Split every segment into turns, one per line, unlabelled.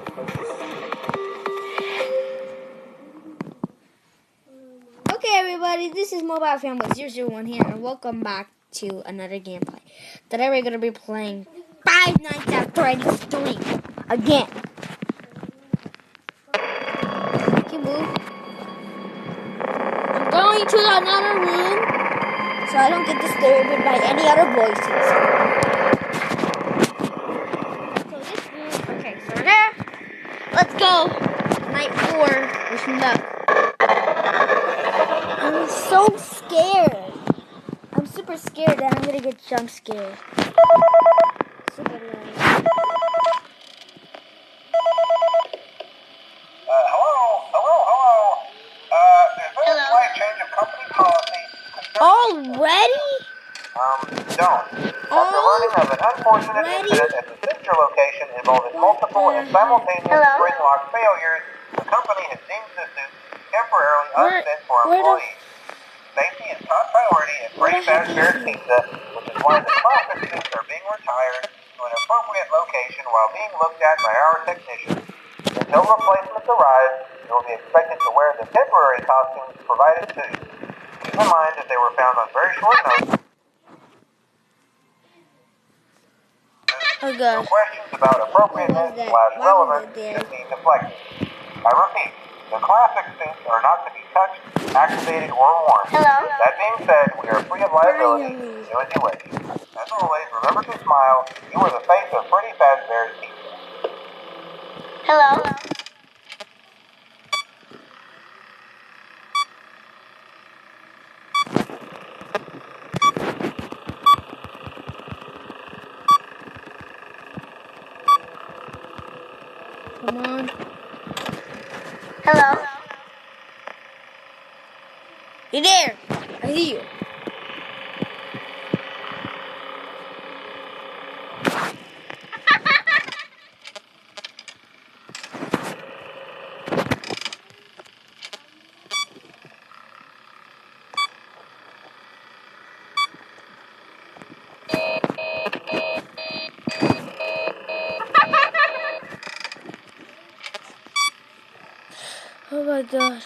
Okay, everybody, this is Mobile Family001 here, and welcome back to another gameplay. Today we're going to be playing Five Nights at Freddy's 3 again. Can you move? I'm going to another room so I don't get disturbed by any other voices. So this room, okay, so we're there. Let's go. Night 4. Wish me luck. I'm so scared. I'm super scared that I'm gonna get jump scared. Super loud.
Hello. Is there a slight change of company policy?
Already?
Don't. After learning of an unfortunate incident at the sister location involving multiple and simultaneous spring lock failures, the company has deemed the suit temporarily unfit for employees. Safety is top priority at Freddy Fazbear's Pizza, which is why the classic suits are being retired to an appropriate location while being looked at by our technicians. Until replacements arrive, you will be expected to wear the temporary costumes provided to you. Keep in mind that they were found on very short notice.
Oh gosh.
Questions about appropriateness / relevance can be deflected. I repeat, the classic suits are not to be touched, activated, or worn. That being said, we are free of liability. Do as you wish. As always, remember to smile. You are the face of Freddy Fazbear's Pizza.
Hello.
Come on.
Hello.
You there? I hear you. Oh my god.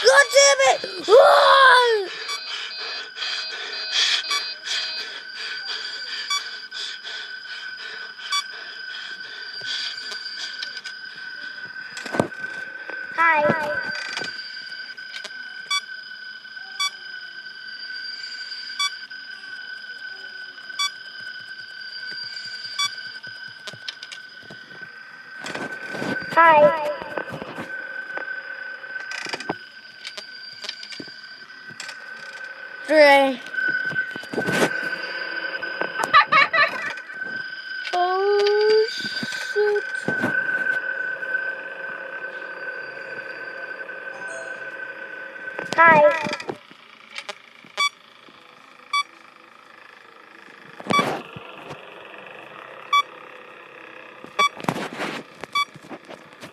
God damn it! Run!
Hi. Hi.
Three. Oh shoot.
Hi.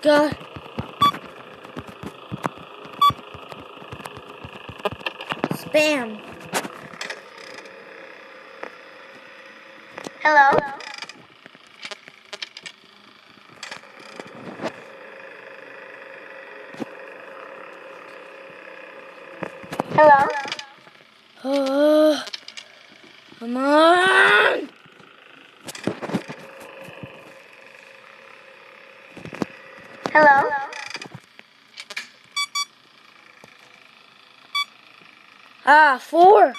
God. Spam.
Hello. Hello.
Oh, come on.
Hello.
Ah, 4.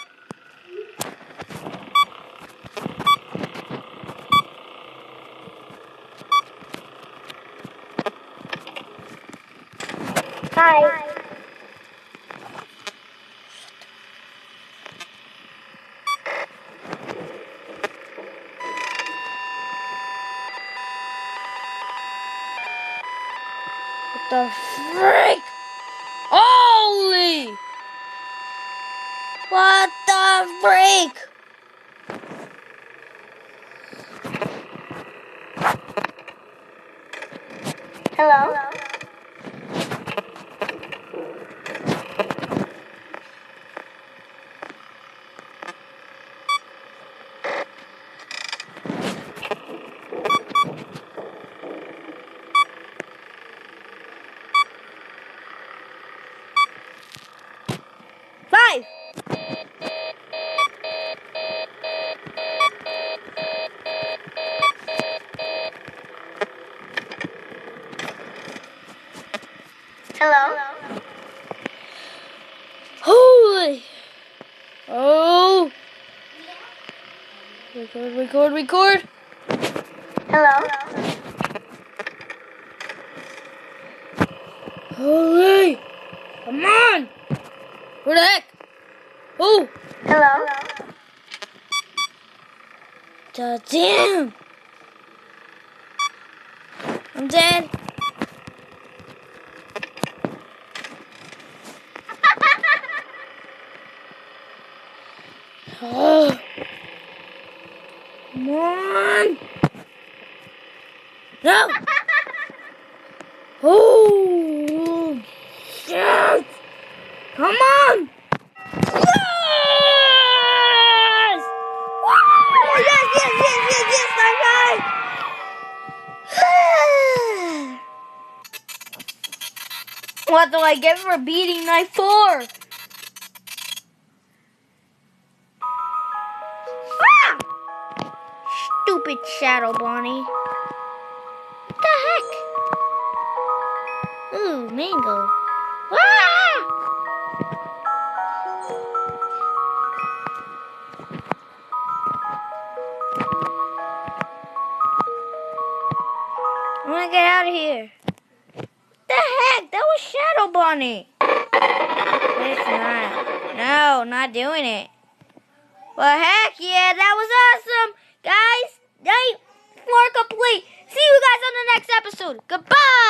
Hi.
the freak?
Hello?
5.
Hello?
Holy. Oh. Record.
Hello?
Holy. Come on. Where the heck? Oh.
Hello?
Damn. I'm dead. Oh. Come on. No. Oh. Shit. Come on. Yes. Woo! Yes, that guy. What do I get for beating night 4? Ah! Stupid Shadow Bonnie. What the heck? Ooh, mango. Ah! I want to get out of here. What the heck? That was Shadow Bonnie. It's not. No, not doing it. Well, heck yeah, that was awesome. Guys, night 4 complete. See you guys on the next episode. Goodbye.